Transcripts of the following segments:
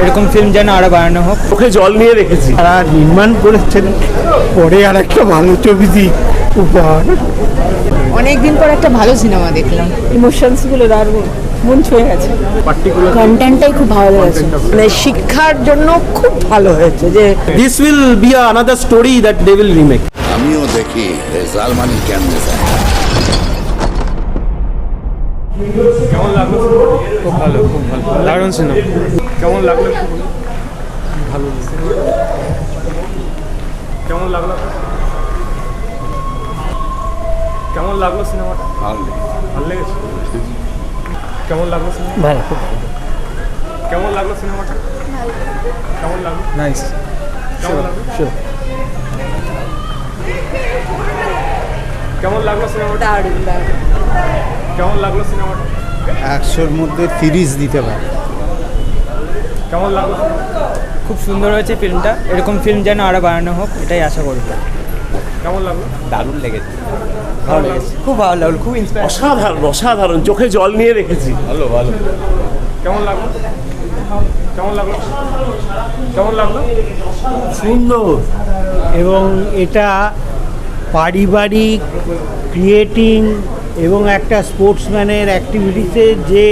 এরকম ফিল্ম যেন আরো বানানো হোক। চোখে জল নিয়ে রেখেছি। তারা নির্মাণ করেছেন, পরে আর একটা ভালো ছবি দিই উপহার। অনেকদিন পর একটা ভালো সিনেমা দেখলাম, ইমোশনসগুলো দারুণ, মন ছুঁয়ে গেছে। কন্টেন্টটাই খুব ভালো লেগেছে, মানে শিক্ষার জন্য খুব ভালো হয়েছে। যে This will be another story that they will remake. আমিও দেখি জালমানি কেমনে যায়। কেমন লাগলো? খুব ভালো, খুব ভালো, দারুণ সিনেমা। কেমন লাগলো? ভালো। কেমন লাগলো? কেমন লাগলো সিনেমাটা? ভালো লেগেছে। কেমন লাগলো সিনেমা? ভালো, খুব ভালো। কেমন লাগলো সিনেমাটা? কেমন লাগলো? নাইস। কেমন লাগলো? কেমন লাগলো সিনেমাটা? দারুণ দারুণ। কেমন লাগলো সিনেমাটা? 100-র মধ্যে 30 দিতে পারে। কেমন লাগলো? খুব সুন্দর হয়েছে ফিল্মটা, এরকম ফিল্ম যেন আরো বানানো হোক, এটাই আশা করব। কেমন লাগলো? দারুণ লেগেছে, ভালো লেগেছে, খুব ভালো লাগলো, খুব ইন্সপায়ার। অসাধারণ, অসাধারণ, চোখে জল নিয়ে রেখেছি। ভালো ভালো। কেমন লাগলো? কেমন লাগলো? কেমন লাগলো? সুন্দর, এবং এটা পারিবারিক ক্রিয়েটিং এবং একটা স্পোর্টসম্যানের অ্যাক্টিভিটিতে যে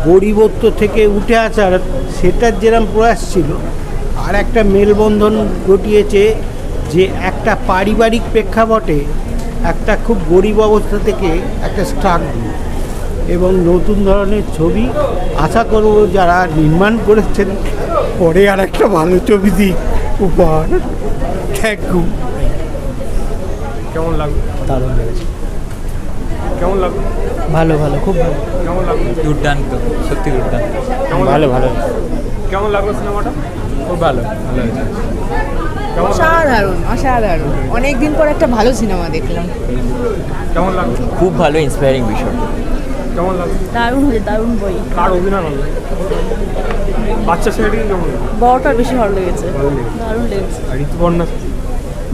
গরিবত্ব থেকে উঠে আসার সেটার যেরকম প্রয়াস ছিল, আর একটা মেলবন্ধন ঘটিয়েছে যে একটা পারিবারিক প্রেক্ষাপটে একটা খুব গরিব অবস্থা থেকে একটা স্ট্রাগল এবং নতুন ধরনের ছবি আশা করব যারা নির্মাণ করেছেন, পরে আর একটা ভালো ছবি দিই উপহার। Thank you. কেমন লাগলো? দারুণ লেগেছে, কেমন লাগলো? ভালো ভালো, খুব ভালো, কেমন লাগলো? দুর্দান্ত, সত্যি দুর্দান্ত। কেমন ভালো ভালো, কেমন লাগলো সিনেমাটা? খুব ভালো, ভালো হয়েছে। কেমন লাগলো? অসাধারণ অসাধারণ, অনেকদিন পর একটা ভালো সিনেমা দেখলাম। কেমন লাগলো? খুব ভালো, ইন্সপায়ারিং বিষয়। কেমন লাগলো? দারুণ হয়েছে, দারুণ বই। কার অভিনয় ভালো লাগে? বাচ্চা ছেলেটিকে কেমন লাগে? বড়টার বেশি ভালো লেগেছে, ভালো লেগেছে। দারুণ লেগেছে, আর ঋতুপর্ণা?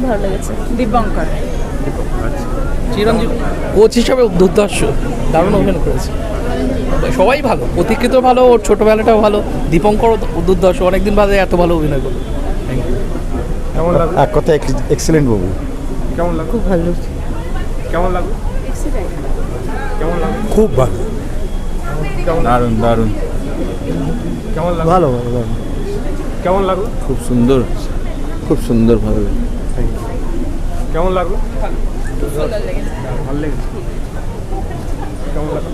ভালো লেগেছে। দীপঙ্কর আচ্ছা, চিরঞ্জীব কোচ হিসাবে দুর্ধর্ষ, দারুণ অভিনয় করেছে। সবাই ভালো, প্রতীক্ষিত ভালো, ওর ছোটোবেলাটাও ভালো, দীপঙ্কর দুর্ধর্ষ, অনেকদিন বাদে এত ভালো অভিনয় করলো। কেমন লাগলো? এক কথা এক্সেলেন্ট মুভি। কেমন লাগলো? খুব ভালো। কেমন লাগলো? কেমন লাগলো? খুব ভালো, কেমন দারুণ দারুণ, কেমন লাগলো? ভালো ভালো, কেমন লাগলো? খুব সুন্দর, খুব সুন্দর, ভালো। কেমন লাগলো? ভালো লেগেছে। কেমন লাগলো?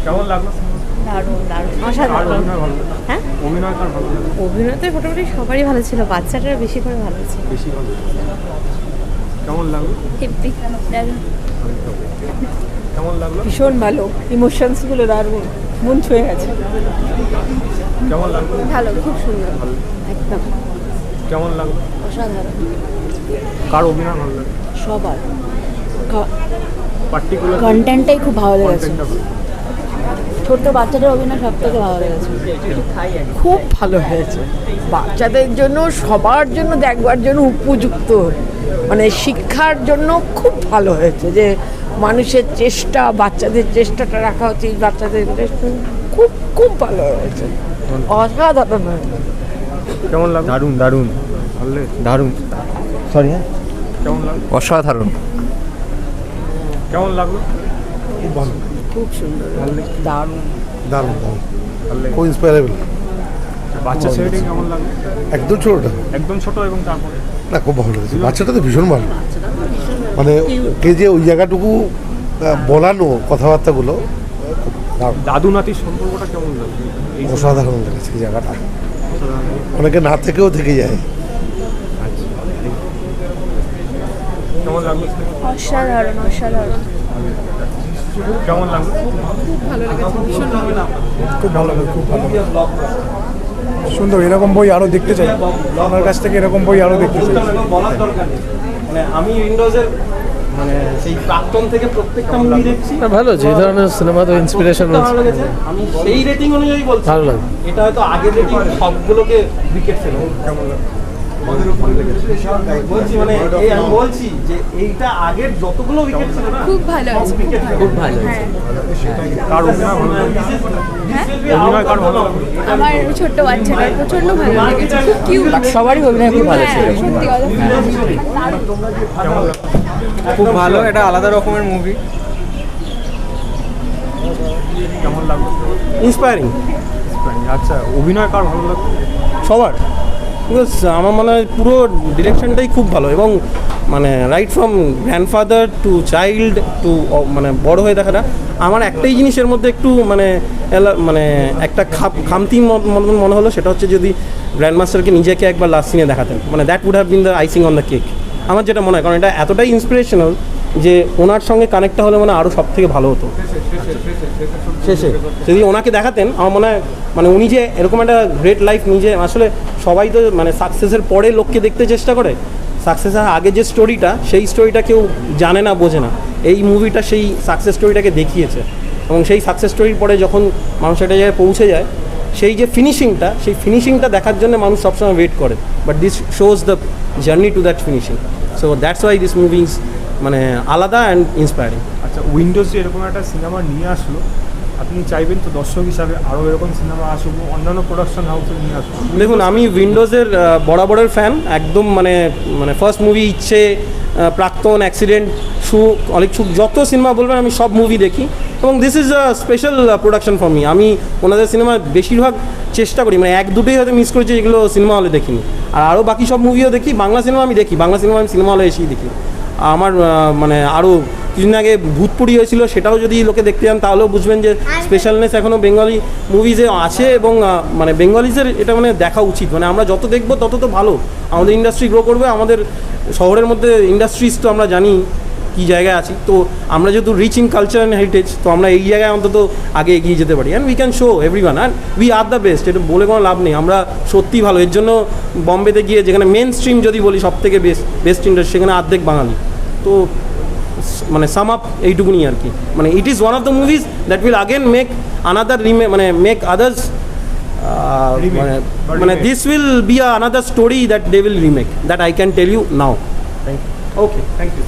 কেমন লাগলো? দারুণ দারুণ, কার অসাধারণ। অভিনয় ভালো লাগে? হ্যাঁ, অভিনয় কার ভালো লাগে? অভিনয় তো মোটামুটি সবারই ভালো ছিল, বাচ্চাটার বেশি করে ভালো ছিল। বেশি ভালো লাগে। কেমন লাগলো? হেব্বি, দারুণ। কেমন লাগলো? ভীষণ ভালো, ইমোশনসগুলো দারুণ, মন ছুঁয়ে গেছে। কেমন লাগলো? ভালো, খুব সুন্দর, একদম কেমন লাগলো? অসাধারণ। কার অভিনয় ভালো লাগে? সবার পার্টিকুলার কন্টেন্টটাই খুব ভালো লেগেছে। কন্টেন্টটা ভালো। ছোট্ট বাচ্চাদের অভিনয় সব থেকে ভালো লেগেছে, খুব ভালো হয়েছে। বাচ্চাদের জন্য, সবার জন্য দেখবার জন্য উপযুক্ত, মানে শিক্ষার জন্য খুব ভালো হয়েছে। যে মানুষের চেষ্টা, বাচ্চাদের চেষ্টাটা রাখা উচিত, বাচ্চাদের খুব খুব ভালো হয়েছে, অসাধারণ হয়েছে। কেমন লাগলো? দারুণ দারুণ ভালো লেগেছে। দারুণ, সরি হ্যাঁ, কেমন লাগলো? অসাধারণ, কেমন লাগলো? খুব সুন্দর, দারুণ দারুণ, ভালো লেগেছে। খুব ইন্সপায়ারেবল। বাচ্চা ছেলেটিকে কেমন লাগলো? একদম ছোটটা একদম ছোট এবং তারপরে না, খুব ভালো লেগেছে। বাচ্চাটা তো ভীষণ ভালো, মানে ওকে যে ওই জায়গাটুকু বলানো কথাবার্তাগুলো খুব দারুণ, দাদু নাতির সম্পর্কটা কেমন লাগলো? এই অসাধারণ লেগেছে এই জায়গাটা, অনেকে না থেকেও থেকে যায়। কেমন লাগলো? অসাধারণ অসাধারণ। কেমন লাগলো? খুব ভালো, খুব ভালো, সুন্দর। এরকম বই আরও দেখতে চাই, আপনার কাছ থেকে এরকম বই আরও দেখতে চাই। মানে আমি উইন্ডোজের মানে সেই প্রাক্তন থেকে প্রত্যেকটা মুভি দেখছি। ভালো, যে ধরনের সিনেমা তো ইন্সপিরেশন ভালো লেগেছে। আমি সেই রেটিং অনুযায়ী বলছি, ভালো লাগে। এটা হয়তো আগের রেটিং সবগুলোকে উইকেট ফেল। কেমন লাগলো? বলছি মানে আমি বলছি যে এইটা আগের যতগুলো উইকেট ছিল না খুব ভালো আছে খুব ভালো হ্যাঁ কার অভিনয় ভালো লাগলো? অভিনয় কার ভালো লাগলো? আমার ছোট্ট বাচ্চাটার প্রচন্ড ভালো লেগেছে খুব কিউট সবারই অভিনয় খুব ভালো ছিল সত্যি কথা খুব ভালো, এটা আলাদা রকমের মুভি। কেমন লাগলো? ইন্সপায়ারিং আচ্ছা, অভিনয় কার ভালো লাগলো? সবার, বিকজ আমার মনে হয় পুরো ডিরেকশনটাই খুব ভালো এবং মানে right from grandfather to child to মানে বড় হয়ে দেখাটা আমার একটাই জিনিসের মধ্যে একটু মানে মানে একটা খামতি মতন মনে হলো, সেটা হচ্ছে যদি গ্র্যান্ডমাস্টারকে নিজেকে একবার লাস্ট সিনে দেখাতেন, মানে that would have been the icing on the cake. আমার যেটা মনে হয়, কারণ এটা এতটাই ইন্সপিরেশনাল যে ওনার সঙ্গে কানেক্টটা হলে মানে আরও সব থেকে ভালো হতো। শেষে যদি ওনাকে দেখাতেন আমার মনে হয় মানে উনি যে এরকম একটা গ্রেট লাইফ নিজে, আসলে সবাই তো মানে সাকসেসের পরে লোককে দেখতে চেষ্টা করে, সাকসেসের আগে যে স্টোরিটা সেই স্টোরিটা কেউ জানে না, বোঝে না। এই মুভিটা সেই সাকসেস স্টোরিটাকে দেখিয়েছে এবং সেই সাকসেস স্টোরির পরে যখন মানুষ একটা জায়গায় পৌঁছে যায়, সেই যে ফিনিশিংটা, সেই ফিনিশিংটা দেখার জন্য মানুষ সবসময় ওয়েট করে, but this shows the journey to that finishing. So that's why this movie is মানে আলাদা অ্যান্ড ইন্সপায়ারিং। আচ্ছা, উইন্ডোজ যে এরকম একটা সিনেমা নিয়ে আসলো, আপনি চাইবেন তো দর্শক হিসাবে আরও এরকম সিনেমা আসুক, অন্যান্য প্রোডাকশন হাউসে নিয়ে আসুক? দেখুন, আমি উইন্ডোজের বরাবরের ফ্যান একদম, মানে ফার্স্ট মুভি ইচ্ছে, প্রাক্তন, অ্যাক্সিডেন্ট, সুখ, অনেক সুখ, যত সিনেমা বলবেন আমি সব মুভি দেখি এবং this is a special production for me. আমি ওনাদের সিনেমা বেশিরভাগ চেষ্টা করি, মানে এক দুটোই হয়তো মিস করেছি যেগুলো সিনেমা হলে দেখিনি, আর আরও বাকি সব মুভিও দেখি। বাংলা সিনেমা আমি দেখি, বাংলা সিনেমা আমি সিনেমা হলে এসেই দেখি। আমার মানে আরও কিছুদিন আগে ভূতপুরি হয়েছিল, সেটাও যদি লোকে দেখতে যান তাহলেও বুঝবেন যে স্পেশালনেস এখনও বেঙ্গলি মুভিজে আছে এবং মানে বেঙ্গলিজের এটা মানে দেখা উচিত। মানে আমরা যত দেখবো তত তো ভালো, আমাদের ইন্ডাস্ট্রি গ্রো করবে। আমাদের শহরের মধ্যে ইন্ডাস্ট্রিজ তো আমরা জানি কী জায়গায় আছি, তো আমরা যেহেতু rich in culture and heritage, তো আমরা এই জায়গায় অন্তত আগে এগিয়ে যেতে পারি and we can show everyone and we are the best. এটা বলে কোনো লাভ নেই, আমরা সত্যিই ভালো। এর জন্য বম্বেতে গিয়ে, যেখানে মেন স্ট্রিম যদি বলি সব থেকে বেস্ট ইন্ডাস্ট্রি, সেখানে অর্ধেক বাঙালি। তো মানে সাম আপ এইটুকুনি আর কি, মানে it is one of the movies that will again make another মানে মেক আদার্স, মানে this will be another story that they will remake, that I can tell you now. Thank you. Okay, thank you.